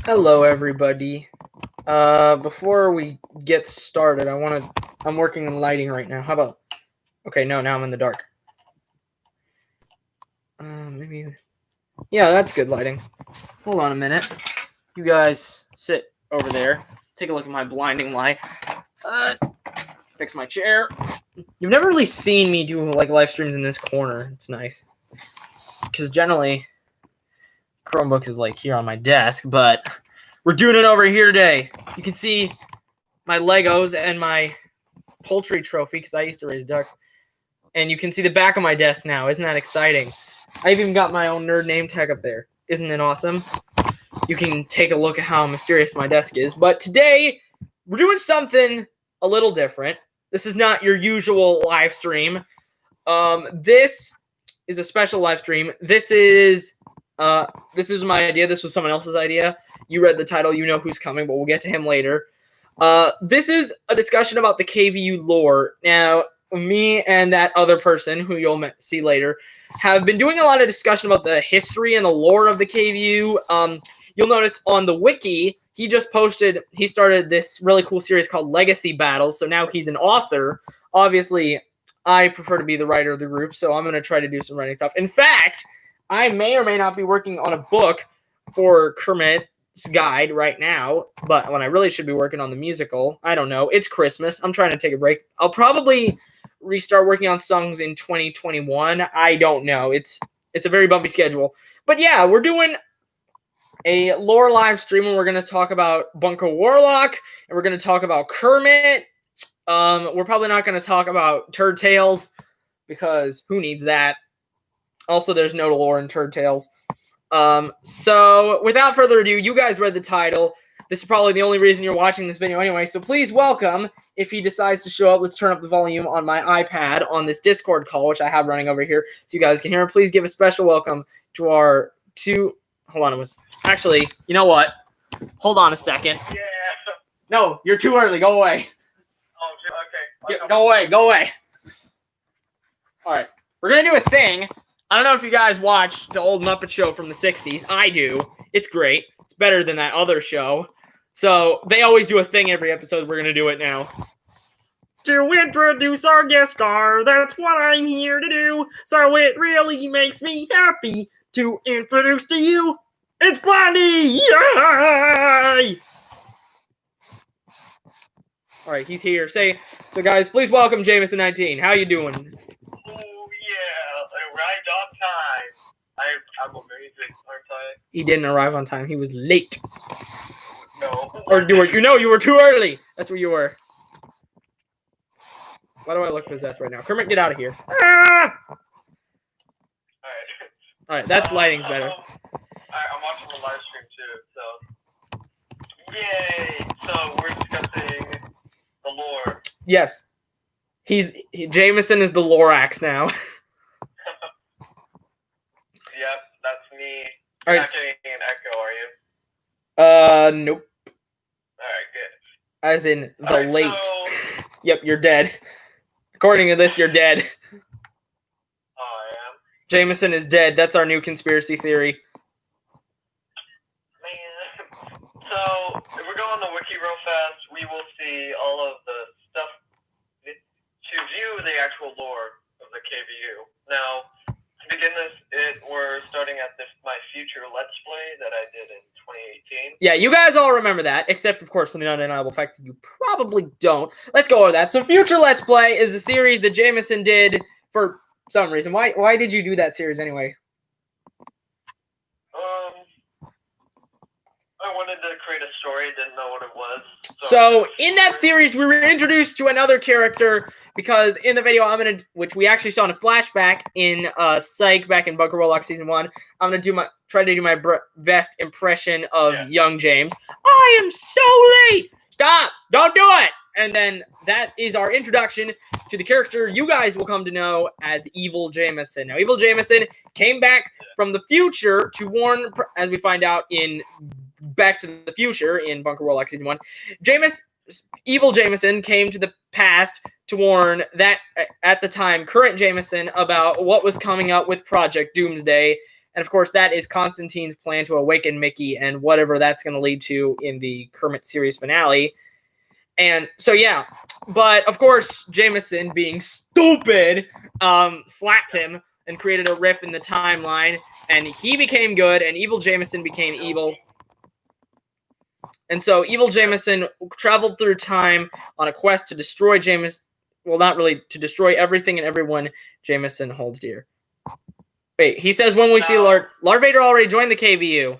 Hello, everybody. Before we get started, I'm working on lighting right now. How about? Okay, no, now I'm in the dark. Maybe. Yeah, that's good lighting. Hold on a minute. You guys sit over there. Take a look at my blinding light. Fix my chair. You've never really seen me do like live streams in this corner. It's nice. Because generally, Chromebook is like here on my desk, but we're doing it over here today. You can see my Legos and my poultry trophy because I used to raise ducks. And you can see the back of my desk now. Isn't that exciting? I've even got my own nerd name tag up there. Isn't it awesome? You can take a look at how mysterious my desk is. But today, we're doing something a little different. This is not your usual live stream. This is a special live stream. This is my idea. This was someone else's idea. You read the title. You know who's coming, but we'll get to him later. This is a discussion about the KVU lore. Now, me and that other person, who you'll see later, have been doing a lot of discussion about the history and the lore of the KVU. You'll notice on the wiki, he started this really cool series called Legacy Battles, so now he's an author. Obviously, I prefer to be the writer of the group, so I'm going to try to do some writing stuff. In fact, I may or may not be working on a book for Kermit's Guide right now, but when I really should be working on the musical, I don't know. It's Christmas. I'm trying to take a break. I'll probably restart working on songs in 2021. I don't know. It's a very bumpy schedule. But yeah, we're doing a lore live stream and we're going to talk about Bunker Warlock and we're going to talk about Kermit. We're probably not going to talk about Turd Tales because who needs that? Also, there's no lore in Turd Tales. So without further ado, you guys read the title. This is probably the only reason you're watching this video anyway. So please welcome, if he decides to show up, let's turn up the volume on my iPad on this Discord call, which I have running over here so you guys can hear him. Please give a special welcome to our two. Hold on. Actually, you know what? Hold on a second. Yeah. No, you're too early. Go away. Oh, okay. Go away. Go away. All right. We're going to do a thing. I don't know if you guys watched the old Muppet Show from the 60s. I do. It's great. It's better than that other show. So they always do a thing every episode. We're going to do it now. To introduce our guest star, that's what I'm here to do. So it really makes me happy to introduce to you, it's Blondie! Yay! All right, he's here. So guys, please welcome Jameson 19. How you doing? Oh, yeah. I arrived on time. I'm amazing, aren't I? He didn't arrive on time. He was late. No. Or you were too early. That's where you were. Why do I look possessed right now? Kermit, get out of here. Ah! Alright, that's lighting's better. I'm watching the live stream too, so. Yay! So we're discussing the lore. Yes. Jameson is the Lorax now. Yep, that's me. All You're right. not getting an echo, are you? Nope. Alright, good. As in the Alright, late. So... Yep, you're dead. According to this, you're dead. Oh, I am? Jameson is dead. That's our new conspiracy theory. Man. So, if we go on the wiki real fast, we will see all of the stuff to view the actual lore of the KVU. Now, to begin this, we're starting at my future Let's Play that I did in 2018. Yeah, you guys all remember that, except, of course, for the undeniable fact that you probably don't. Let's go over that. So, Future Let's Play is a series that Jameson did for some reason. Why did you do that series anyway? I wanted to create a story, didn't know what it was. So in that series, we were introduced to another character because in the video, which we actually saw in a flashback in Psych back in Bunker Warlock Season 1, I'm going to try to do my best impression of young James. I am so late! Stop! Don't do it! And then that is our introduction to the character you guys will come to know as Evil Jameson. Now, Evil Jameson came back from the future to warn, as we find out in Back to the Future in Bunker Warlock Season 1, Evil Jameson came to the past to warn that, at the time, current Jameson about what was coming up with Project Doomsday And of course, that is Constantine's plan to awaken Mickey and whatever that's going to lead to in the Kermit series finale. And so, yeah. But of course, Jameson, being stupid, slapped him and created a rift in the timeline. And he became good, and evil Jameson became evil. And so evil Jameson traveled through time on a quest to destroy Jameson. Well, not really, to destroy everything and everyone Jameson holds dear. Wait, he says when we see Lord Vader already joined the KVU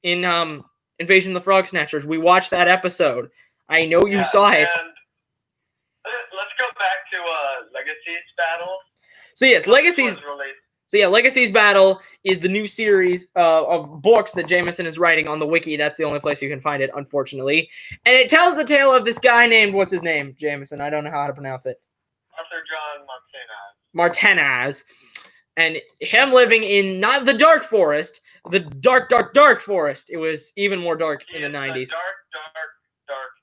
in Invasion of the Frog Snatchers. We watched that episode. I know you saw it. And let's go back to Legacy's battle. So yes, Legacy's Battle is the new series of books that Jameson is writing on the wiki. That's the only place you can find it, unfortunately. And it tells the tale of this guy named, what's his name, Jameson? I don't know how to pronounce it. Arthur John Martinez. Martinez. And him living in not the dark forest, the dark, dark, dark forest. It was even more dark in the 90s. Dark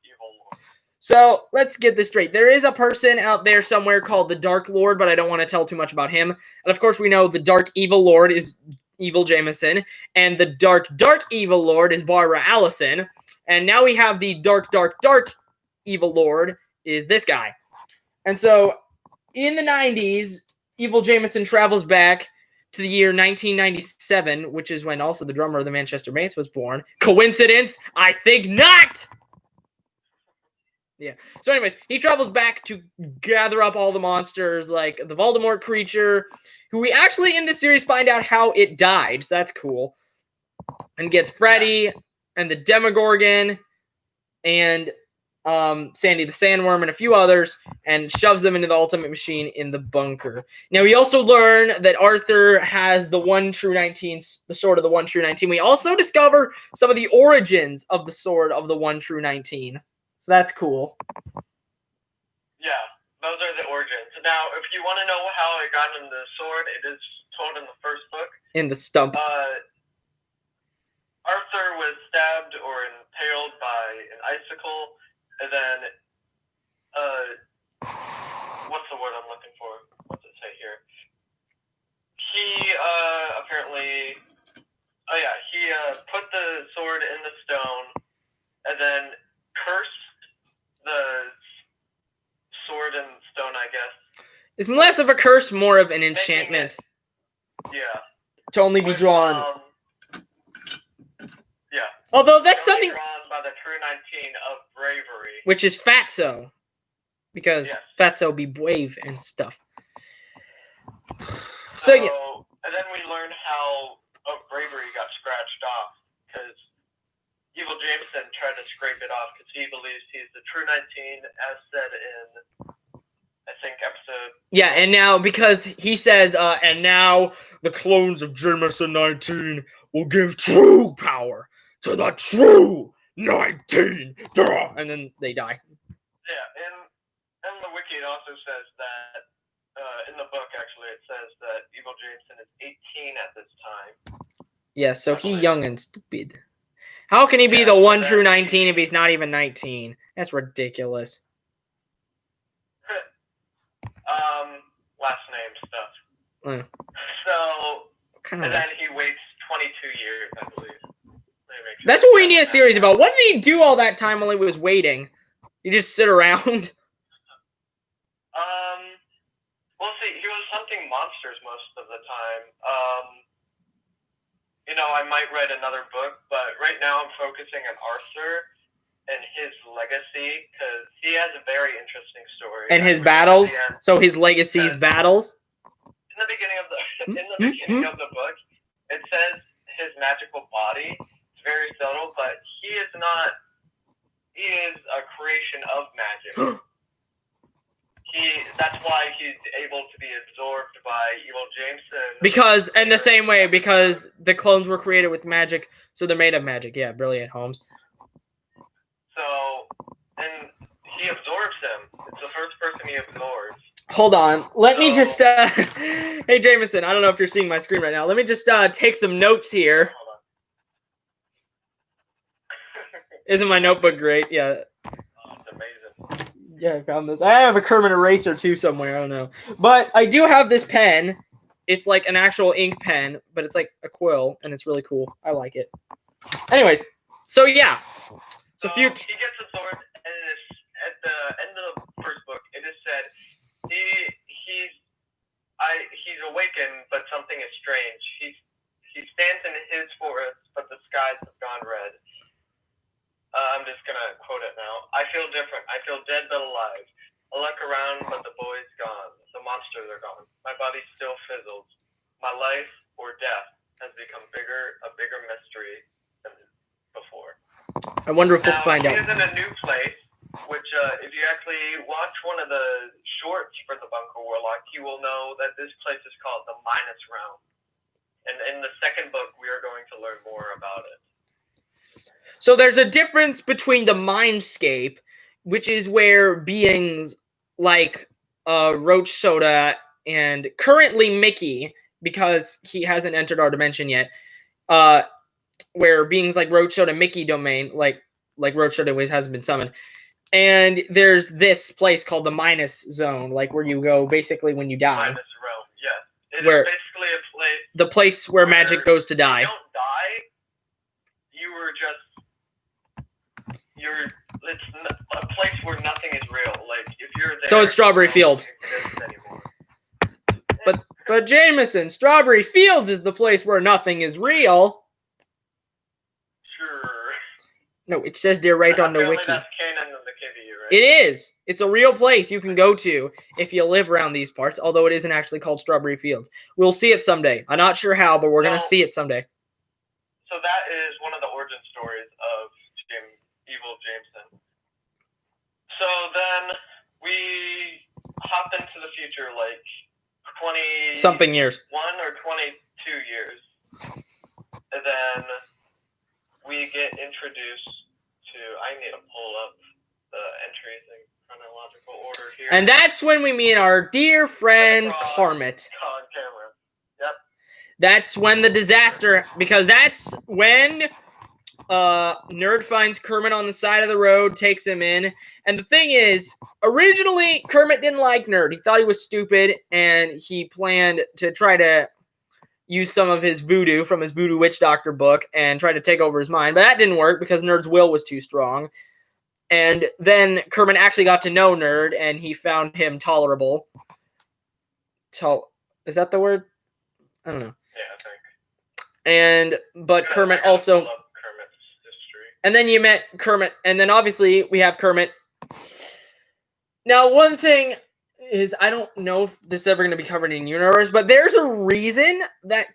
evil Lord. So let's get this straight. There is a person out there somewhere called the Dark Lord, but I don't want to tell too much about him. And of course, we know the Dark Evil Lord is Evil Jameson, and the Dark, Dark Evil Lord is Barbara Allison. And now we have the Dark, Dark, Dark Evil Lord is this guy. And so in the 90s, Evil Jameson travels back to the year 1997, which is when also the drummer of the Manchester Mace was born. Coincidence? I think not! Yeah. So anyways, he travels back to gather up all the monsters, like the Voldemort creature, who we actually in this series find out how it died. So that's cool. And gets Freddy and the Demogorgon and Sandy the Sandworm and a few others and shoves them into the Ultimate Machine in the bunker. Now, we also learn that Arthur has the one true 19, the sword of the one true 19. We also discover some of the origins of the sword of the one true 19. So that's cool. Yeah, those are the origins. Now, if you want to know how it got in the sword, it is told in the first book. In the stump. Arthur was stabbed or impaled by an icicle, and then, what's the word I'm looking for? What's it say here? He, apparently, he put the sword in the stone, and then cursed the sword and stone, I guess. It's less of a curse, more of an enchantment. To only be drawn. Although that's something drawn by the true 19 of bravery, which is Fatso, because Fatso be brave and stuff. So and then we learn how bravery got scratched off because Evil Jameson tried to scrape it off because he believes he's the true 19, as said in I think episode. Yeah, and now because he says, and now the clones of Jameson 19 will give true power to the true 19, and then they die. Yeah, and the wiki it also says that, in the book actually, it says that Evil Jameson is 18 at this time. Yeah, so he's young and stupid. How can he be the one true 19 if he's not even 19? That's ridiculous. Last name stuff. So, and then he waits 22 years, I believe. That's what we need a series about. What did he do all that time while he was waiting? He just sit around? Well, see, he was hunting monsters most of the time. I might write another book, but right now I'm focusing on Arthur and his legacy, because he has a very interesting story. And his battles? So his legacy's battles? In the beginning of the book, it says his magical body. Very subtle, but he is a creation of magic. That's why he's able to be absorbed by Evil Jameson. Because the clones were created with magic, so they're made of magic. Yeah, brilliant, Holmes. So, and he absorbs him. It's the first person he absorbs. Hold on. Let me just, hey, Jameson, I don't know if you're seeing my screen right now. Let me just take some notes here. Isn't my notebook great? Yeah. Oh, it's amazing. Yeah, I found this. I have a Kermit eraser too somewhere. I don't know. But I do have this pen. It's like an actual ink pen, but it's like a quill, and it's really cool. I like it. Anyways, so yeah. So he gets the sword, and at the end of the first book, it is said he's awakened, but something is strange. He stands in his forest, but the skies have gone red. I'm just gonna quote it now. I feel different. I feel dead but alive. I look around, but the boy's gone. The monsters are gone. My body still fizzles. My life or death has become a bigger mystery than before. I wonder if we'll find out. He is in a new place, which if you actually watch one of the shorts for the Bunker Warlock, you will know that this place is called the Minus Realm. And in the second book, we are going to learn more about it. So there's a difference between the Mindscape, which is where beings like Roach Soda and currently Mickey, because he hasn't entered our dimension yet, where beings like Roach Soda, Mickey domain, like Roach Soda hasn't been summoned. And there's this place called the Minus Zone, like where you go basically when you die. Minus Realm, yes. It where, is basically a place. The place where magic goes to die. You don't die. It's a place where nothing is real. Like if you're there. So it's Strawberry Fields. But Jameson, Strawberry Fields is the place where nothing is real. Sure. No, it says there right on the wiki. That's canon of the KVU, right? It is. It's a real place you can go to if you live around these parts, although it isn't actually called Strawberry Fields. We'll see it someday. I'm not sure how, but we're going to see it someday. So that is one of the origin stories of Evil Jameson. So then we hopped into the future, like 20-something years. 1 or 22 years. And then we get introduced to, I need to pull up the entries in chronological order here. And that's when we meet our dear friend Kermit. On camera. Yep. That's when the disaster, because that's when Nerd finds Kermit on the side of the road, takes him in. And the thing is, originally, Kermit didn't like Nerd. He thought he was stupid, and he planned to try to use some of his voodoo from his Voodoo Witch Doctor book and try to take over his mind. But that didn't work because Nerd's will was too strong. And then Kermit actually got to know Nerd, and he found him tolerable. Is that the word? I don't know. Yeah, I think. But Kermit also... Kermit's history. And then you met Kermit, and then obviously we have Kermit. Now, one thing is, I don't know if this is ever going to be covered in universe, but there's a reason that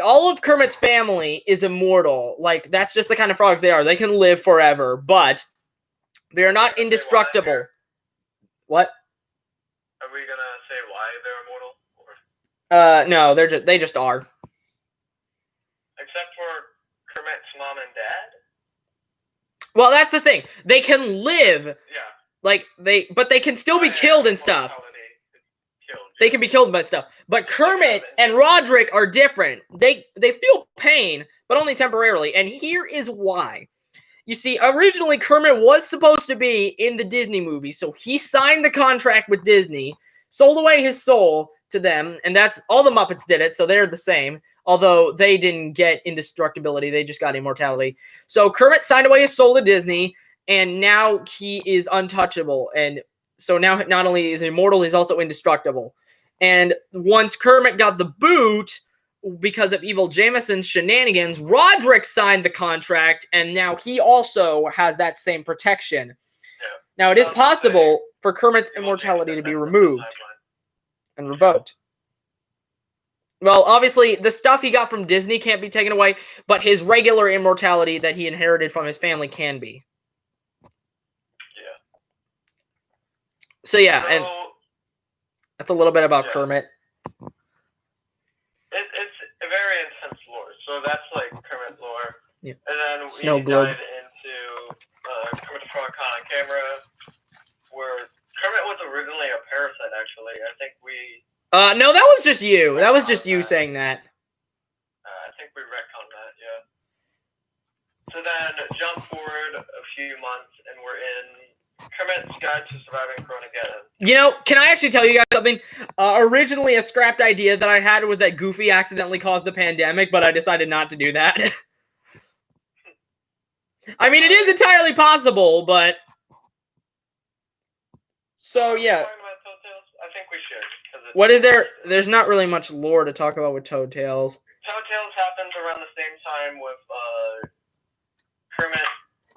all of Kermit's family is immortal. Like, that's just the kind of frogs they are. They can live forever, but they're not indestructible. What? Are we going to say why they're immortal? No, they just are. Except for Kermit's mom and dad? Well, that's the thing. They can live. Yeah. But they can still be killed and stuff. They can be killed by stuff. But Kermit and Roderick are different. They feel pain, but only temporarily. And here is why. You see, originally Kermit was supposed to be in the Disney movie, so he signed the contract with Disney, sold away his soul to them, and that's all the Muppets did it, so they're the same. Although they didn't get indestructibility, they just got immortality. So Kermit signed away his soul to Disney, and now he is untouchable. And so now not only is he immortal, he's also indestructible. And once Kermit got the boot, because of Evil Jameson's shenanigans, Roderick signed the contract, and now he also has that same protection. Yeah. Now, it is possible for Kermit's immortality to be removed and revoked. Well, obviously, the stuff he got from Disney can't be taken away, but his regular immortality that he inherited from his family can be. Yeah. So, yeah, and that's a little bit about Kermit. It's a very intense lore. So that's like Kermit lore. Yeah. And then we Snow Globe. dive into Kermit the Frog on camera, where Kermit was originally a parasite, actually. I think we... no, that was just you. That was just you saying that. I think we retconned that, yeah. So then, jump forward a few months, and we're in Kermit's Guide to Surviving Coronageddon. You know, can I actually tell you guys something? Originally, a scrapped idea that I had was that Goofy accidentally caused the pandemic, but I decided not to do that. I mean, it is entirely possible, but... So, yeah. Talking about Toad Tales? I think we should. What is there? There's not really much lore to talk about with Toad Tales. Toad Tales happens around the same time with Kermit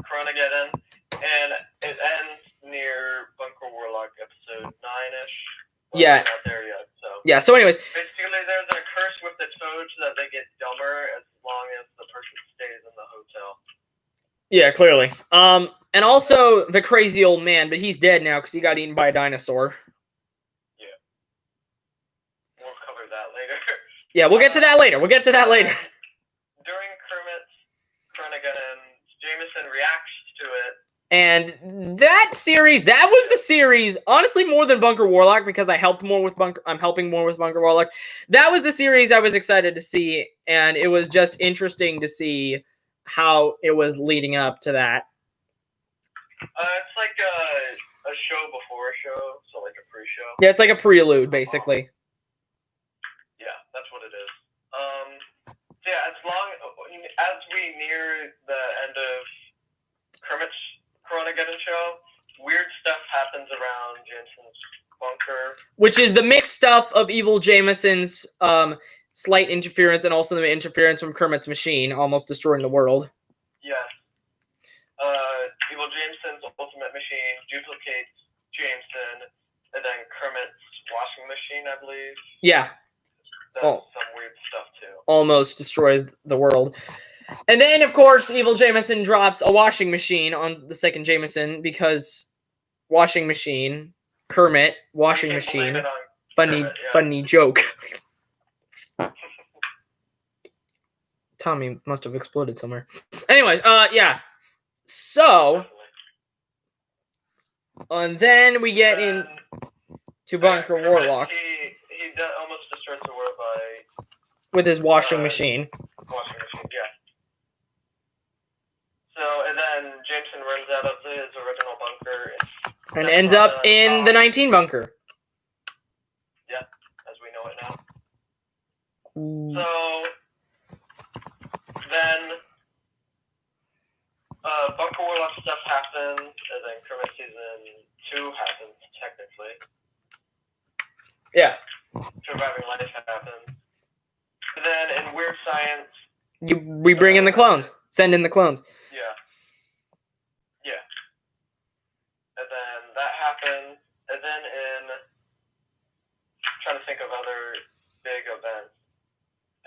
Coronageddon, and it ends near Bunker Warlock episode 9-ish. Well, Yeah. we're not there yet, so. Yeah, so anyways. Basically, there's a curse with the toads that they get dumber as long as the person stays in the hotel. Yeah, clearly. And also the crazy old man, but he's dead now because he got eaten by a dinosaur. Yeah. We'll cover that later. Yeah, we'll get to that later. We'll get to that later. During Kermit's Coronageddon, Jameson reacts to it. And that series, that was the series, honestly more than Bunker Warlock, because I'm helping more with Bunker Warlock. That was the series I was excited to see, and it was just interesting to see how it was leading up to that. It's like a show before a show, so like a pre-show. Yeah, it's like a prelude, basically. Yeah, that's what it is. So yeah, as we near the end of Kermit's Coronageddon show, weird stuff happens around Jameson's bunker. Which is the mixed stuff of Evil Jameson's slight interference and also the interference from Kermit's machine, almost destroying the world. Yes. Evil Jameson's ultimate machine duplicates Jameson, and then Kermit's washing machine, I believe. Yeah. That's some weird stuff, too. Almost destroys the world. And then, of course, Evil Jameson drops a washing machine on the second Jameson because washing machine, Kermit, washing machine. Funny, Kermit, yeah. funny joke. Tommy must have exploded somewhere. Anyways, yeah. So, and then we get in to Bunker Warlock. He almost destroys the world by... With his washing machine. Washing machine, yeah. So, and then Jameson runs out of his original bunker. And ends up in the 19 bunker. Yeah, as we know it now. So, then... Bunker Warlock stuff happens, and then Kermit Season 2 happens, technically. Yeah. Surviving Life happens. And then in Weird Science... We bring in the clones. Send in the clones. Yeah. Yeah. And then that happens, and then in... I'm trying to think of other big events.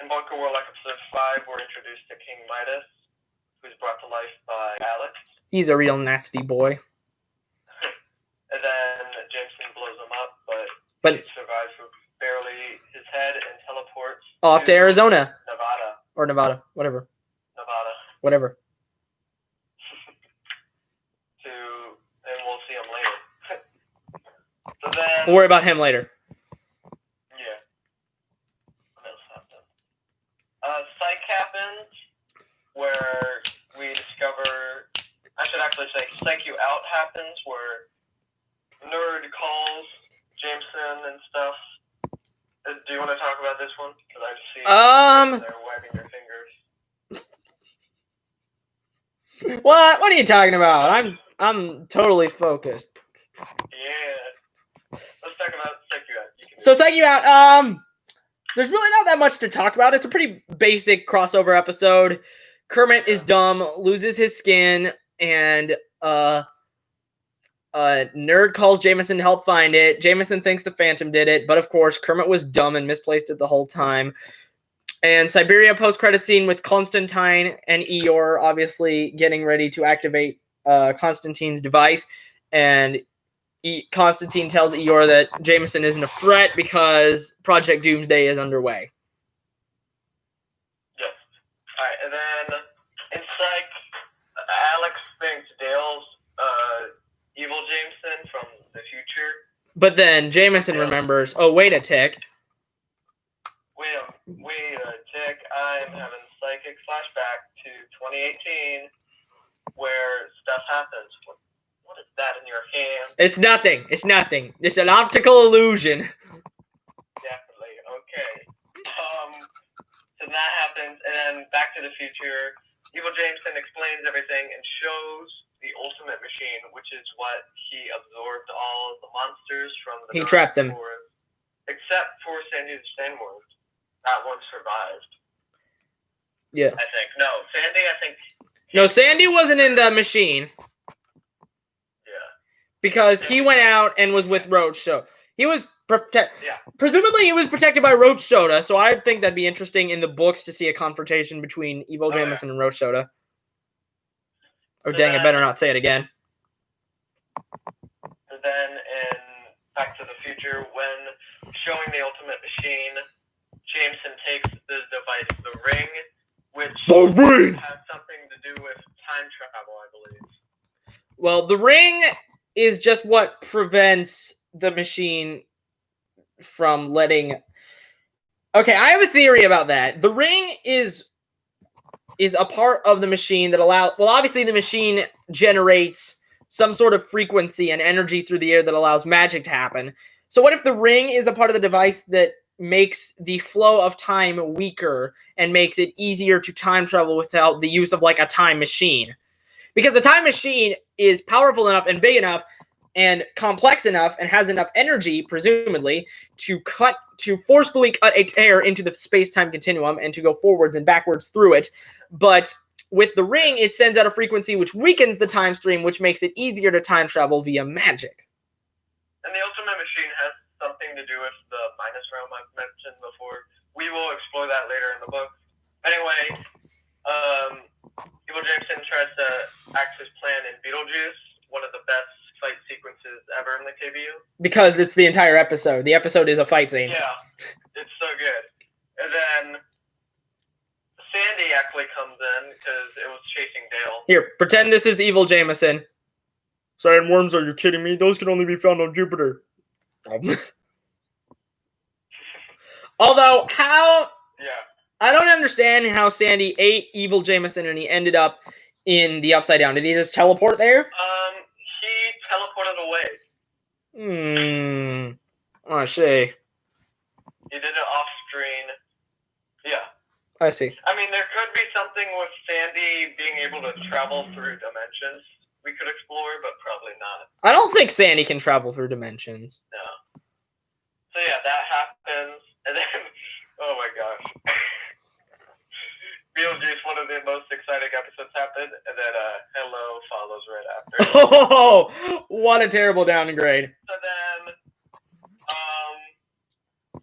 In Bunker Warlock episode 5, we're introduced to King Midas, who's brought to life by Alex. He's a real nasty boy. And then Jameson blows him up, but he survives with barely his head and teleports off to Arizona. Nevada. Or Nevada. Whatever. Nevada. Whatever. And we'll see him later. So then... We'll worry about him later. Yeah. What else happened? Psych happens, where we discover... I should actually say Psych You Out happens, where Nerd calls Jameson and stuff. Do you want to talk about this one? Because I see they're wagging their fingers. What? What are you talking about? I'm totally focused. Yeah. Let's talk about Psych You Out. So Psych You Out, there's really not that much to talk about. It's a pretty basic crossover episode. Kermit is dumb, loses his skin, and Nerd calls Jameson to help find it. Jameson thinks the Phantom did it, but of course Kermit was dumb and misplaced it the whole time. And Siberia post-credit scene with Constantine and Eeyore obviously getting ready to activate Constantine's device, and Constantine tells Eeyore that Jameson isn't a threat because Project Doomsday is underway. Yes. Alright, and then in Psych, Alex thinks Dale's Evil Jameson from the future. But then Jameson remembers, oh, wait a tick. Wait a tick. I'm having a psychic flashback to 2018 where stuff happens. What is that in your hand? It's nothing. It's nothing. It's an optical illusion. Definitely. Okay. So that happens, and then Back to the Future, Evil Jameson explains everything and shows the ultimate machine, which is what he absorbed all of the monsters from the He trapped them. forest, except for Sandy the Sandworm. That one survived. Yeah. I think. No, Sandy, I think. No, Sandy wasn't in the machine. Yeah. Because he went out and was with Roach, so he was Yeah. presumably he was protected by Roach Soda, so I think that'd be interesting in the books to see a confrontation between Evil Jameson and Roach Soda. Oh, dang, I better not say it again. And then in Back to the Future, when showing the ultimate machine, Jameson takes the device, the ring, which has something to do with time travel, I believe. Well, the ring is just what prevents the machine from letting... Okay, I have a theory about that. The ring is a part of the machine that allows... Well, obviously the machine generates some sort of frequency and energy through the air that allows magic to happen. So what if the ring is a part of the device that makes the flow of time weaker and makes it easier to time travel without the use of, like, a time machine? Because the time machine is powerful enough and big enough and complex enough and has enough energy, presumably, to forcefully cut a tear into the space-time continuum and to go forwards and backwards through it. But with the ring, it sends out a frequency which weakens the time stream, which makes it easier to time travel via magic. And the ultimate machine has something to do with the minus realm I've mentioned before. We will explore that later in the book. Anyway, Evil Jameson tries to act his plan in Beetlejuice, one of the best fight sequences ever in the KVU. Because it's the entire episode. The episode is a fight scene. Yeah, it's so good. And then Sandy actually comes in because it was chasing Dale. Here, pretend this is Evil Jameson. Sandworms, are you kidding me? Those can only be found on Jupiter. Although, how... Yeah. I don't understand how Sandy ate Evil Jameson and he ended up in the Upside Down. Did he just teleport there? He teleported away. I see. He did it off screen. Yeah. I see. I mean, there could be something with Sandy being able to travel through dimensions we could explore, but probably not. I don't think Sandy can travel through dimensions. No. So yeah, that happens, and then, oh my gosh. Beetlejuice, one of the most exciting episodes happened, and then Hello follows right after. Oh, what a terrible downgrade. So then,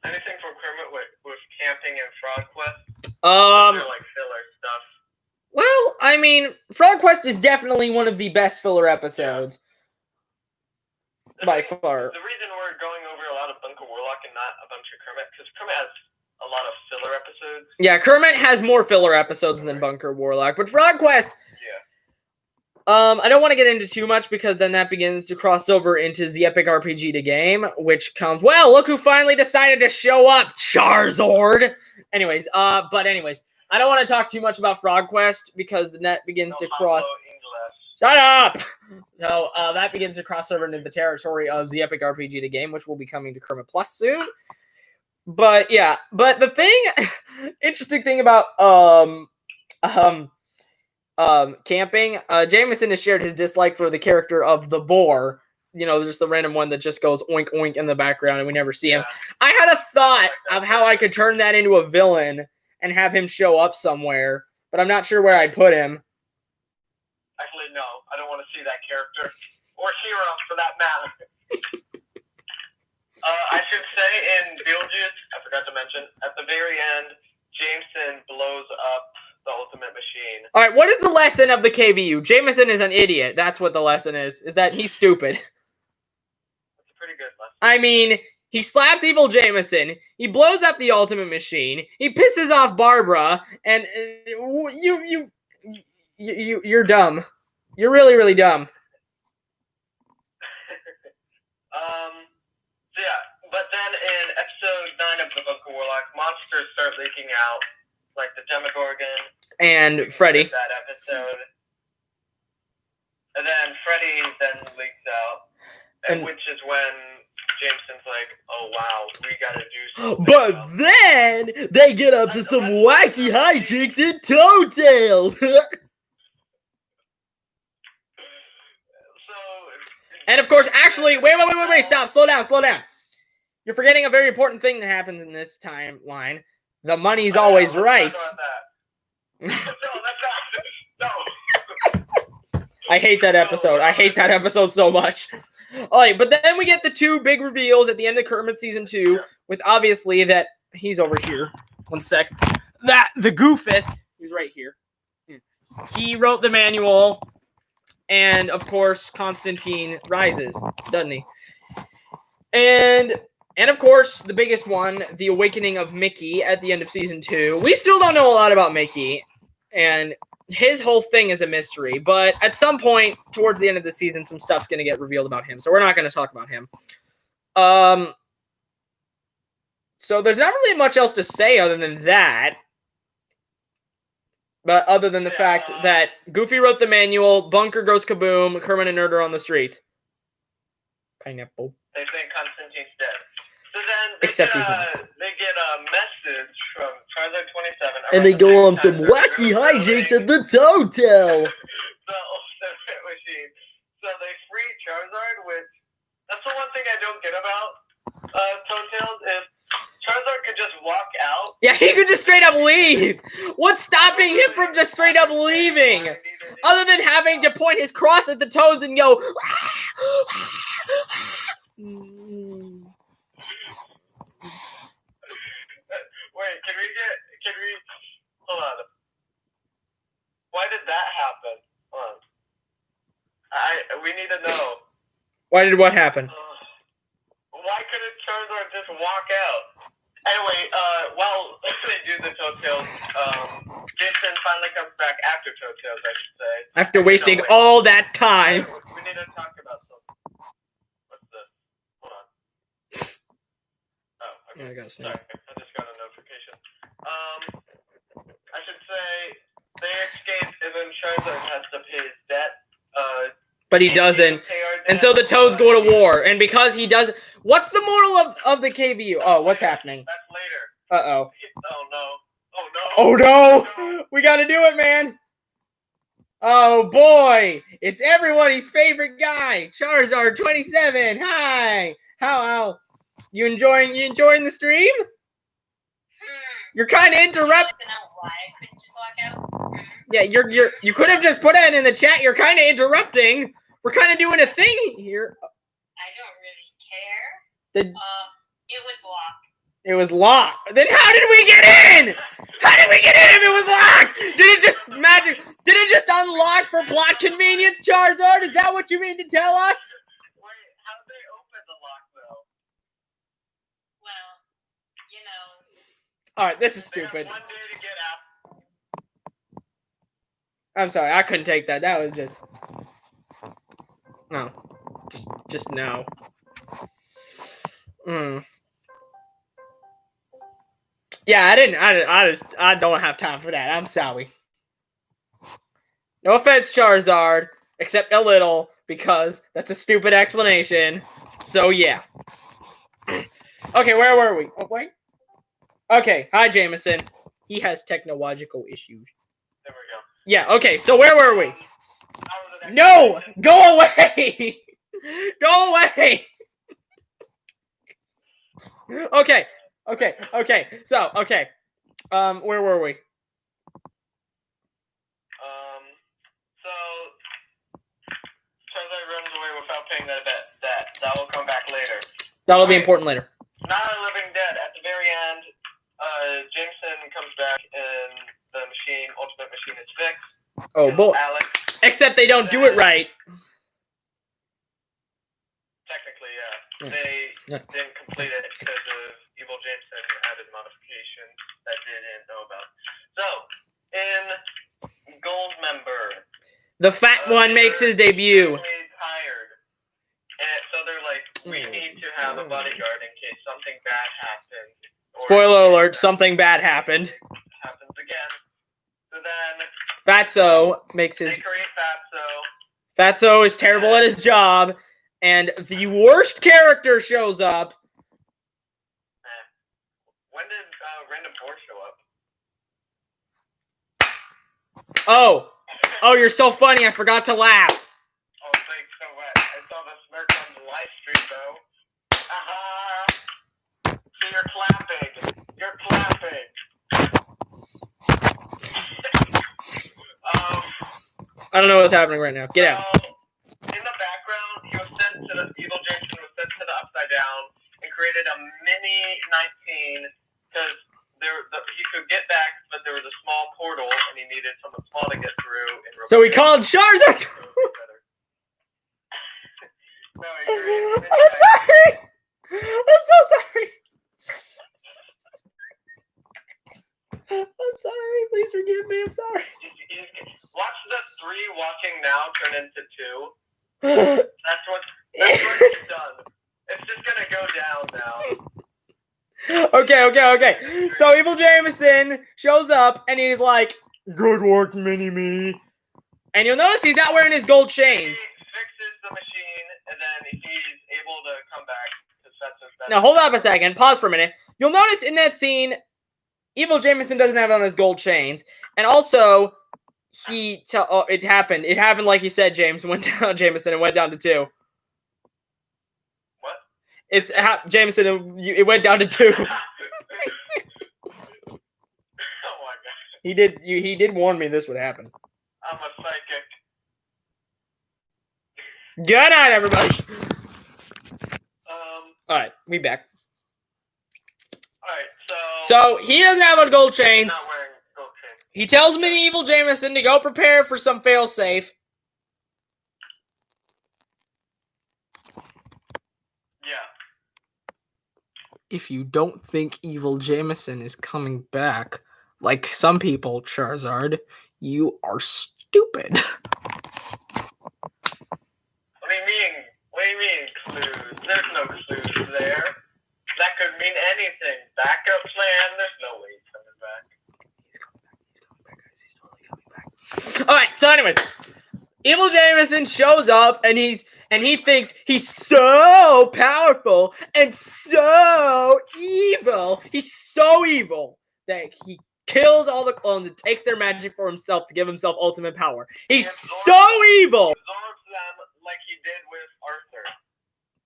anything from Kermit with camping and Frog Quest? They're like filler stuff. Well, I mean, Frog Quest is definitely one of the best filler episodes. Yeah. By far. The reason we're going over a lot of Bunker Warlock and not a bunch of Kermit, because Kermit has a lot of filler episodes. Yeah, Kermit has more filler episodes than Bunker Warlock, but Frog Quest... Yeah. I don't want to get into too much because then that begins to cross over into the Epic RPG the game, which comes... Well, look who finally decided to show up! Charizard! Anyways, I don't want to talk too much about Frog Quest because then that begins to cross... Shut up! So, that begins to cross over into the territory of the Epic RPG the game, which will be coming to Kermit Plus soon. But, yeah. But the interesting thing about, camping, Jameson has shared his dislike for the character of the boar. You know, just the random one that just goes oink oink in the background and we never see him. I had a thought of how I could turn that into a villain and have him show up somewhere, but I'm not sure where I'd put him. Actually, no. I don't want to see that character. Or hero, for that matter. I should say in Beetlejuice, I forgot to mention, at the very end, Jameson blows up the ultimate machine. All right, what is the lesson of the KVU? Jameson is an idiot. That's what the lesson is that he's stupid. That's a pretty good lesson. I mean, he slaps Evil Jameson, he blows up the ultimate machine, he pisses off Barbara, and you're dumb. You're really, really dumb. So yeah, but then in episode 9 of the Book of Warlock, monsters start leaking out, like the Demogorgon and Freddy. That episode. And then Freddy then leaks out, which is when Jameson's like, "Oh wow, we gotta do something." But then they get up to some wacky hijinks in Toe Tales. And of course, actually, wait, stop, slow down. You're forgetting a very important thing that happens in this timeline. The money's always right. No, that's not. No. I hate that episode. I hate that episode so much. Alright, but then we get the two big reveals at the end of Kermit Season 2, with obviously that he's over here. One sec. That the Goofus, he's right here. He wrote the manual, and of course Constantine rises, doesn't he? And of course the biggest one, the awakening of Mickey at the end of Season 2. We still don't know a lot about Mickey, and his whole thing is a mystery, but at some point towards the end of the season, some stuff's going to get revealed about him, so we're not going to talk about him. So there's not really much else to say other than that, but other than the fact that Goofy wrote the manual, Bunker goes kaboom, Kermit and Nerd are on the street. Pineapple. They think Constantine's dead. So then they get a message from Charizard 27. And they go on some wacky hijinks at the Toe Tale. The ultimate machine. So they free Charizard, which that's the one thing I don't get about Toe Tales is Charizard could just walk out. Yeah, he could just straight up leave. What's stopping him from just straight up leaving? Other than having to point his cross at the toads and go. Wait, can we, hold on. Why did that happen? Hold on. We need to know. Why did what happen? Why couldn't Charizard just walk out? Anyway, while they do the Toe Tales, Jameson finally comes back after Toe Tales, I should say. After wasting all that time. We need to talk about something. What's this? Hold on. Oh, okay. Yeah, I got a sneeze. Sorry, I just got a notification. I should say they escape, and then Charizard has to pay his debt. But he doesn't. And so the Toads go to war. And because he doesn't... What's the moral of the KVU? Oh, what's happening? That's later. Uh-oh. Oh, no. Oh, no! We gotta do it, man! Oh, boy! It's everybody's favorite guy! Charizard 27! Hi! How? You enjoying the stream? You're kind of interrupting. Yeah, you could have just put it in the chat. You're kind of interrupting. We're kind of doing a thing here. I don't really care. It was locked. It was locked. Then how did we get in? How did we get in if it was locked? Did it just unlock for plot convenience, Charizard? Is that what you mean to tell us? Wait, how did they open the lock, though? Well, you know. All right, this is stupid. They have 1 day to get out. I'm sorry, I couldn't take that. That was just no, just no. Yeah, I don't have time for that. I'm sorry. No offense, Charizard, except a little, because that's a stupid explanation. So yeah. Okay, where were we? Oh wait. Okay, hi Jameson. He has technological issues. There we go. Yeah, okay, so where were we? No! Go away! Go away! Okay. So, okay. Where were we? So Charizard runs away without paying that debt. That will come back later. That'll be important later. Not a living dead. At the very end, Jameson comes back and the ultimate machine is fixed. Oh boy. Alex. Except they don't do it right. Technically, yeah. They didn't complete it because of Evil Jameson added modification that they didn't know about. So, in Gold Member, the fat one makes his debut. Tired. And so they're like, we need to have a bodyguard in case something bad happens. Spoiler alert, something bad happened. Happens again. So then Fatso makes his... They create Fatso. Fatso is terrible at his job, and the worst character shows up. When did Random Force show up? Oh, you're so funny. I forgot to laugh. Oh, thanks so much. I saw the smirk on the live stream, though. So you're clapping. You're clapping. I don't know what's happening right now. Get out. In the background, he was sent to the Evil Jameson was sent to the Upside Down and created a mini 19 because he could get back, but there was a small portal and he needed someone small to get through. So he called Charizard. No, I'm sorry. I'm so sorry. I'm sorry. Please forgive me. I'm sorry. Watch the 3 watching now turn into 2. That's what it's done. It's just gonna go down now. Okay. So Evil Jameson shows up and he's like, "Good work, Mini-Me." And you'll notice he's not wearing his gold chains. He fixes the machine and then he's able to come back. Now hold up a second. Pause for a minute. You'll notice in that scene, Evil Jameson doesn't have it on his gold chains, and also it happened. It happened like he said. Jameson and went down to 2. What? It's Jameson. It went down to 2. Oh my god. He did warn me this would happen. I'm a psychic. Good night, everybody. All right, we back. All right, so he doesn't have a gold chain. Not wearing gold chain. He tells Mini Evil Jameson to go prepare for some failsafe. Yeah. If you don't think Evil Jameson is coming back, like some people, Charizard, you are stupid. What do you mean? What do you mean clues? There's no clues there. That could mean anything. Backup plan. There's no way he's coming back. He's coming back, guys. He's totally coming back. All right. So, anyways, Evil Jameson shows up and he thinks he's so powerful and so evil. He's so evil that he kills all the clones and takes their magic for himself to give himself ultimate power. He's so evil. He absorbs them like he did with Arthur.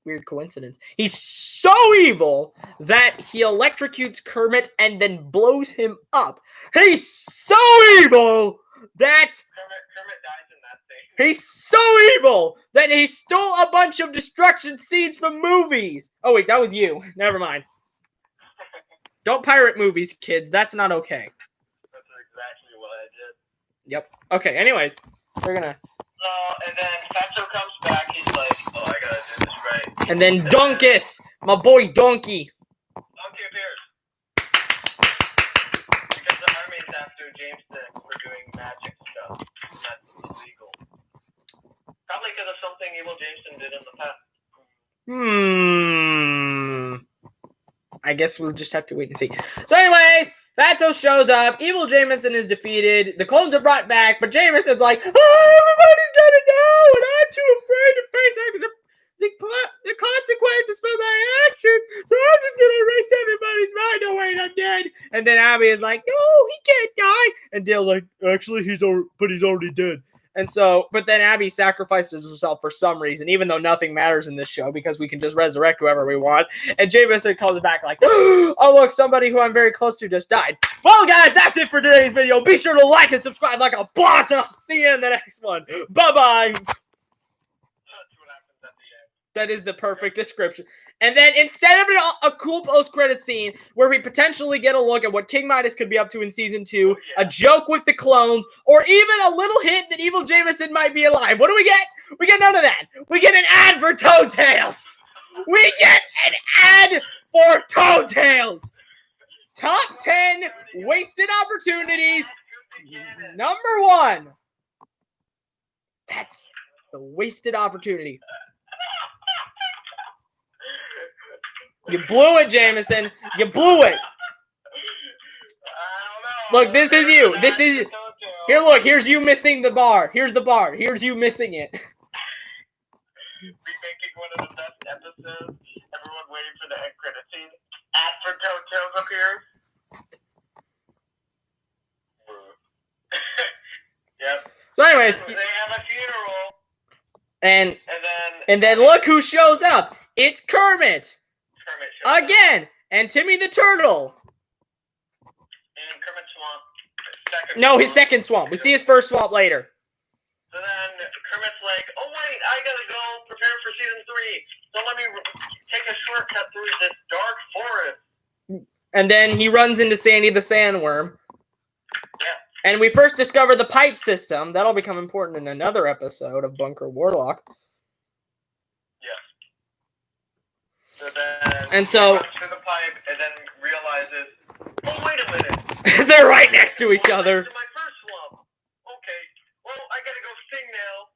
Weird coincidence. He's so evil that he electrocutes Kermit and then blows him up. He's so evil that Kermit dies in that thing. he's so evil that he stole a bunch of destruction scenes from movies. Oh wait, that was you. Never mind. Don't pirate movies, kids. That's not okay. That's exactly what I did. Yep. Okay, anyways, we're gonna... And then Fatso comes back, he's like, oh, I gotta do this right. And then Donkus, my boy Donkey. Donkey appears. Because the army's after Jameson for doing magic stuff. That's illegal. Probably because of something Evil Jameson did in the past. I guess we'll just have to wait and see. So anyways, Fatso shows up. Evil Jameson is defeated. The clones are brought back, but Jameson's like, everybody's gonna know, and I'm too afraid to face the consequences for my actions, so I'm just gonna erase everybody's mind. Oh wait, I'm dead. And then Abby is like, no, he can't die. And Dale's like, actually, he's already dead. And so, but then Abby sacrifices herself for some reason, even though nothing matters in this show because we can just resurrect whoever we want. And Jameson calls it back like, oh, look, somebody who I'm very close to just died. Well, guys, that's it for today's video. Be sure to like and subscribe like a boss, and I'll see you in the next one. Bye-bye. That's what happens at the end. That is the perfect description. And then instead of a cool post-credit scene where we potentially get a look at what King Midas could be up to in Season 2, a joke with the clones, or even a little hint that Evil Jameson might be alive, what do we get? We get none of that. We get an ad for Toad Tails. We get an ad for Toad Tails. Top 10 wasted opportunities. Number 1. That's the wasted opportunity. You blew it, Jameson. You blew it. Look, this is you. This is... Here, look. Here's you missing the bar. Here's the bar. Here's you missing it. remaking one of the best episodes. Everyone waiting for the end credit scene. After Tails appears. Yep. So anyways, They have a funeral. and then look who shows up. It's Kermit. Kermit shows Again. up. And Timmy the Turtle. And Kermit Swamp. His second swamp. We see his first swamp later. So then Kermit's like, oh wait, I gotta go prepare for season 3. So let me take a shortcut through this dark forest. And then he runs into Sandy the Sandworm. Yeah. And we first discover the pipe system. That'll become important in another episode of Bunker Warlock. Yes. So then and so he runs through the pipe and then realizes, oh wait a minute. they're right next to each other. To my first swamp. Okay. Well, I gotta go sing now.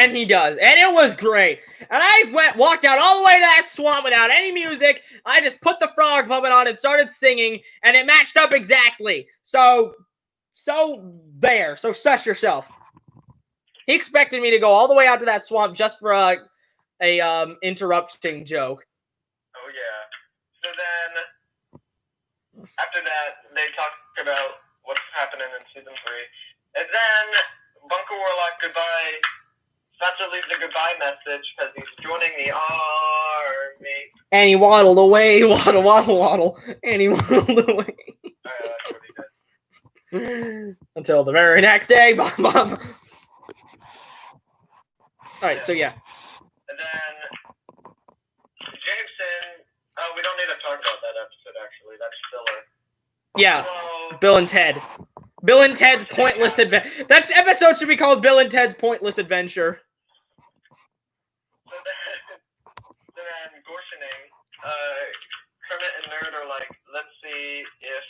And he does. And it was great. And I walked out all the way to that swamp without any music. I just put the frog puppet on and started singing. And it matched up exactly. So there. So suss yourself. He expected me to go all the way out to that swamp just for a interrupting joke. Oh, yeah. So then, after that, they talk about what's happening in season 3. And then, Bunker Warlock, goodbye. Spencer leaves a goodbye message because he's joining the army. And he waddled away, waddle, and he waddled away. That's what he did. Until the very next day, Alright, so yeah. And then, Jameson, we don't need to talk about that episode, actually. That's filler. Yeah, So, Bill and Ted. Bill and Ted's Pointless Adventure. That episode should be called Bill and Ted's Pointless Adventure. So then Gorshaning, Kermit and Nerd are like, let's see if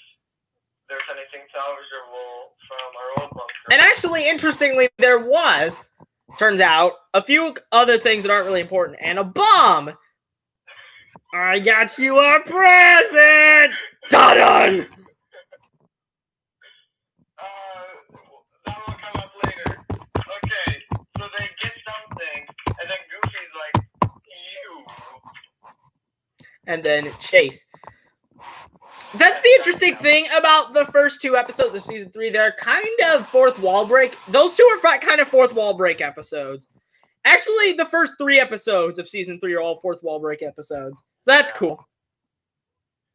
there's anything salvageable from our old bunker. And actually, interestingly, there was, turns out, a few other things that aren't really important. And a bomb! I got you a present! Done! That'll come up later. Okay, so they get something, and then Goofy's like, you. And then Chase. That's the interesting thing about the first 2 episodes of season 3. They're kind of fourth wall break. Those 2 are kind of fourth wall break episodes. Actually, the first 3 episodes of season 3 are all fourth wall break episodes. So that's cool.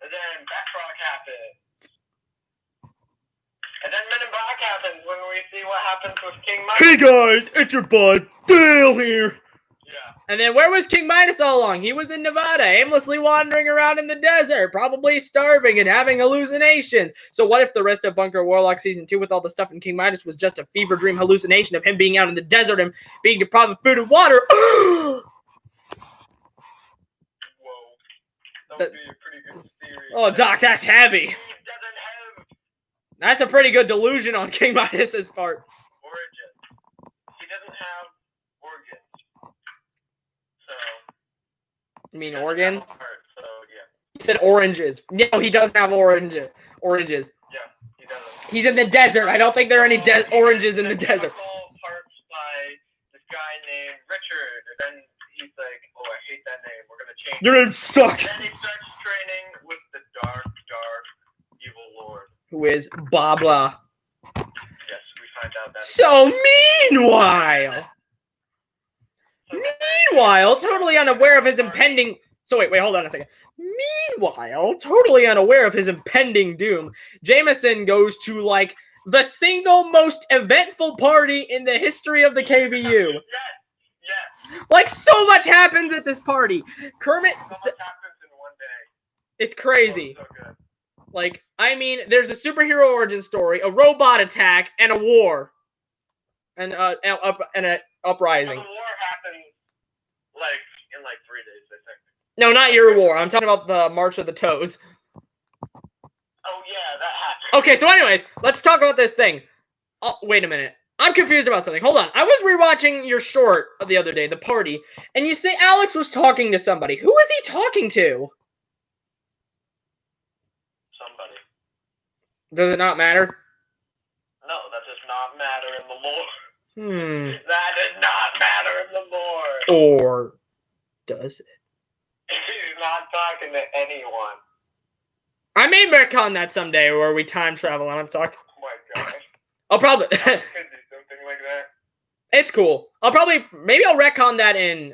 And then Backrock happens. And then Men in Black happens when we see what happens with King Midas. Hey guys, it's your bud, Dale here. Yeah. And then where was King Midas all along? He was in Nevada, aimlessly wandering around in the desert, probably starving and having hallucinations. So what if the rest of Bunker Warlock Season 2 with all the stuff in King Midas was just a fever dream hallucination of him being out in the desert and being deprived of food and water? Whoa. That would be a pretty good theory. Oh, Doc, that's heavy. He doesn't have That's a pretty good delusion on King Midas's part. origins. He doesn't have organs. So. You mean organs? So, yeah. You said oranges. No, he doesn't have oranges. Yeah, he doesn't. He's in the desert. I don't think there are any oranges in the desert. Parts by this guy named Richard, and then he's like, "Oh, I hate that name. We're gonna change." Your name sucks. And then he starts training with the dark evil lord, Who is Babla. Yes, we find out that. So meanwhile, totally unaware of his impending. So wait, hold on a second. Meanwhile, totally unaware of his impending doom, Jameson goes to like the single most eventful party in the history of the KVU. Yes. Like so much happens at this party. Kermit. So much happens in one day. It's crazy. Oh, so good. Like, I mean, there's a superhero origin story, a robot attack, and a war, and an uprising. So the war happens like in 3 days, I think. No, not your war. I'm talking about the March of the Toads. Oh yeah, that happened. Okay, so anyways, let's talk about this thing. Oh, wait a minute. I'm confused about something. Hold on. I was rewatching your short the other day, the party, and you say Alex was talking to somebody. Who is he talking to? Somebody. Does it not matter? No, that does not matter in the lore. That does not matter in the lore. does it? He's not talking to anyone. I may retcon that someday where we time travel and I'm talking. Oh my gosh. I'll probably. I could do something like that. It's cool. Maybe I'll retcon that in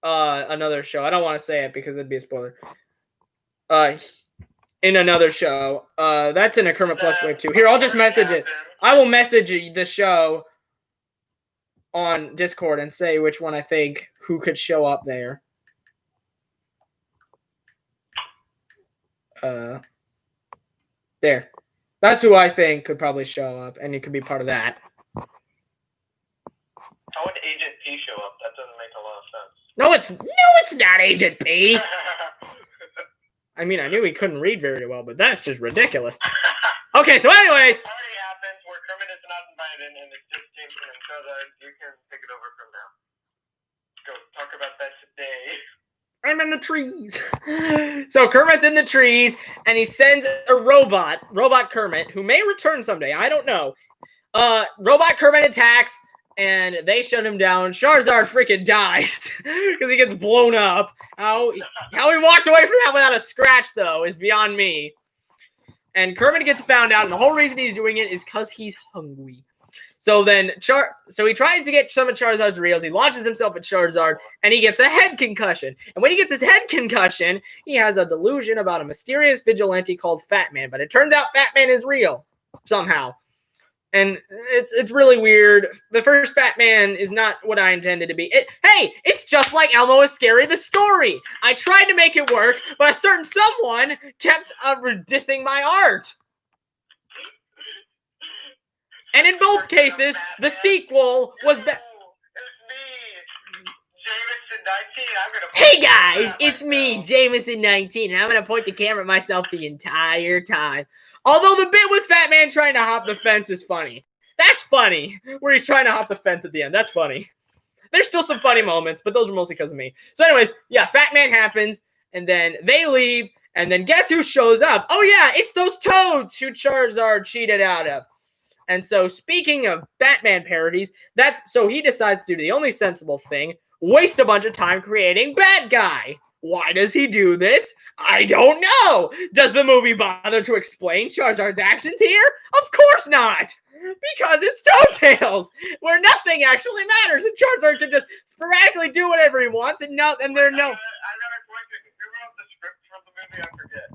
another show. I don't want to say it because it'd be a spoiler. In another show. That's in a Kermit Plus Wave 2. Here, I'll just message it. I will message the show on Discord and say which one I think who could show up there. There. That's who I think could probably show up, and you could be part of that. How would Agent P show up? That doesn't make a lot of sense. No, it's not Agent P. I mean, I knew he couldn't read very well, but that's just ridiculous. Okay, so anyways. Party happens where Kermit is not invited, and it's just Jameson and Charizard. You can pick it over from now. Go talk about that today. I'm in the trees. So Kermit's in the trees, and he sends a robot Kermit, who may return someday. I don't know. Robot Kermit attacks, and they shut him down. Charizard freaking dies because he gets blown up. How he walked away from that without a scratch, though, is beyond me. And Kermit gets found out, and the whole reason he's doing it is because he's hungry. So then, so he tries to get some of Charizard's reels. He launches himself at Charizard, and he gets a head concussion. And when he gets his head concussion, he has a delusion about a mysterious vigilante called Fat Man. But it turns out Fat Man is real somehow, and it's really weird. The first Fat Man is not what I intended to be. It's just like Elmo is Scary the story. I tried to make it work, but a certain someone kept dissing my art. And in both cases, the sequel was better. Hey guys, it's me, Jameson 19, and I'm gonna point the camera at myself the entire time. Although the bit with Fat Man trying to hop the fence is funny. That's funny, where he's trying to hop the fence at the end. That's funny. There's still some funny moments, but those are mostly because of me. So anyways, yeah, Fat Man happens, and then they leave, and then guess who shows up? Oh yeah, it's those toads who Charizard cheated out of. And so, speaking of Batman parodies, so he decides to do the only sensible thing, waste a bunch of time creating Bad Guy. Why does he do this? I don't know. Does the movie bother to explain Charizard's actions here? Of course not. Because it's Toadtails, where nothing actually matters, and Charizard can just sporadically do whatever he wants, and there are no. I got a question. Who wrote the script from the movie? I forget.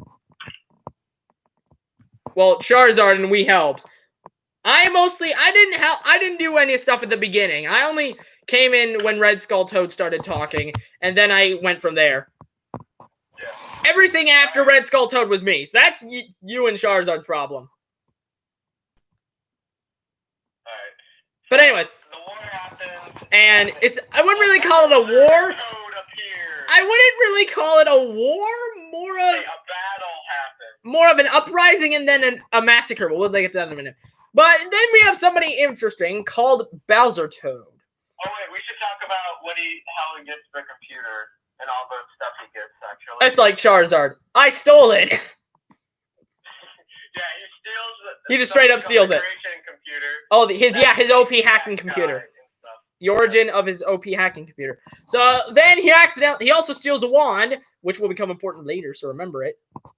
Well, Charizard and we helped. I didn't do any stuff at the beginning. I only came in when Red Skull Toad started talking, and then I went from there. Yeah. Everything after Red Skull Toad was me. So that's you and Charizard's problem. Alright. But anyways. The war happens. And I wouldn't really call it a war. Toad appears. I wouldn't really call it a war. More of a battle happened. More of an uprising and then a massacre. We'll get to that in a minute. But then we have somebody interesting called Bowser Toad. Oh wait, we should talk about how he gets the computer and all the stuff he gets. Actually, it's like Charizard. I stole it. Yeah, he steals. He just straight up steals it. Computer. Oh, his OP hacking computer. The origin of his OP hacking computer. So then he also steals a wand, which will become important later. So remember it.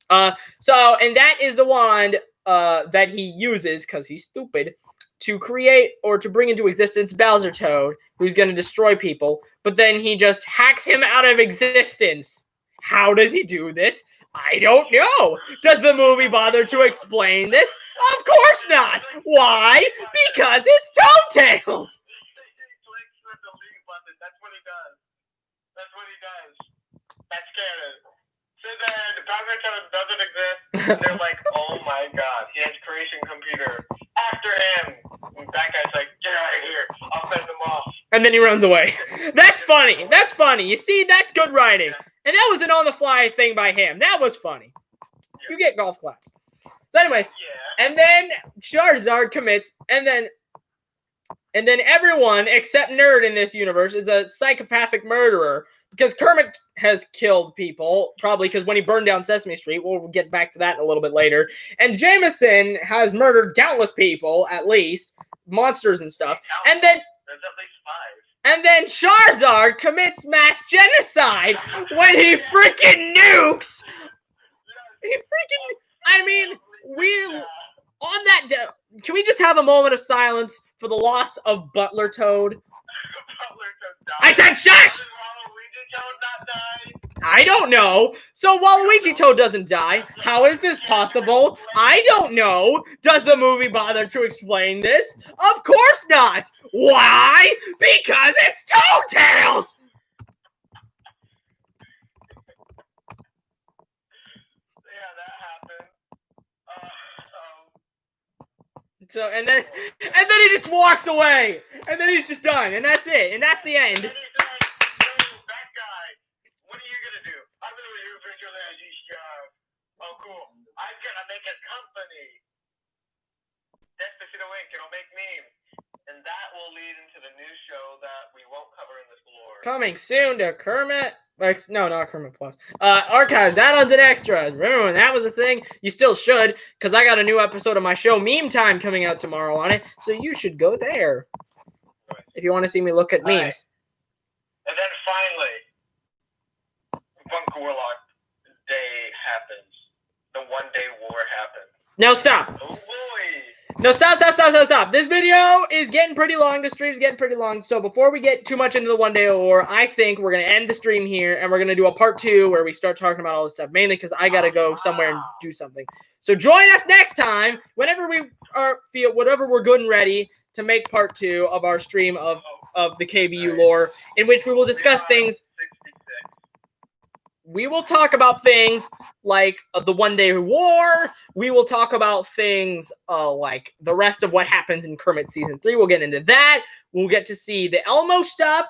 And that is the wand that he uses, because he's stupid, to create or to bring into existence Bowser Toad, who's going to destroy people, but then he just hacks him out of existence. How does he do this? I don't know. Does the movie bother to explain this? Of course not. Why? Because it's Toadtails. He clicks the delete button. That's what he does. That's canon. So then Bowser Toad doesn't exist. And they're like, oh my god, he has creation computer. After him. And that guy's like, get out of here. I'll send him off. And then he runs away. That's funny. That's funny. You see, that's good writing. And that was an on-the-fly thing by him. That was funny. You get golf claps. So anyways, and then Charizard commits, and then everyone except Nerd in this universe is a psychopathic murderer, because Kermit has killed people, probably because when he burned down Sesame Street, we'll get back to that a little bit later, and Jameson has murdered countless people, at least, monsters and stuff, and then... There's at least 5. And then Charizard commits mass genocide when he freaking nukes. I mean, on that day, can we just have a moment of silence for the loss of Butler Toad? I said shush! I don't know. So Waluigi Toad doesn't die. How is this possible? I don't know. Does the movie bother to explain this? Of course not. Why? Because it's Toad Tails! Yeah, that happened. So and then he just walks away. And then he's just done. And that's it. And that's the end. And he's like, "Yo, that guy, what are you gonna do? I'm gonna be your vigilante job. Oh, cool. I'm gonna make a company. Despacito Inc. It'll make memes. And that will lead into the new show that we won't cover in this lore. Coming soon to Kermit. No, not Kermit Plus. Archives, add-ons, and extras. Remember when that was a thing? You still should, because I got a new episode of my show, Meme Time, coming out tomorrow on it. So you should go there if you want to see me look at memes. Right. And then finally, Bunker Warlock Day happens. The one-day war happens. No, stop. Oh boy. No, stop. This video is getting pretty long. The stream's getting pretty long. So before we get too much into the one-day war, I think we're going to end the stream here, and we're going to do a part 2 where we start talking about all this stuff, mainly because I got to go somewhere and do something. So join us next time, whenever whatever we're good and ready to make part 2 of our stream of the KVU lore, in which we will discuss things. We will talk about things like the one-day war. We will talk about things like the rest of what happens in Kermit Season 3. We'll get into that. We'll get to see the Elmo stuff.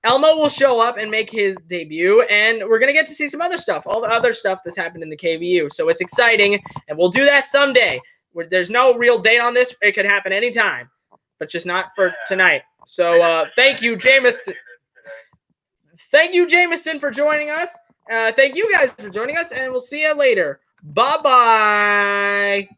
Elmo will show up and make his debut, and we're going to get to see some other stuff, all the other stuff that's happened in the KVU. So it's exciting, and we'll do that someday. There's no real date on this. It could happen anytime, but just not for tonight. So thank you, Jameson. Thank you, Jameson, for joining us. Thank you guys for joining us, and we'll see you later. Bye-bye.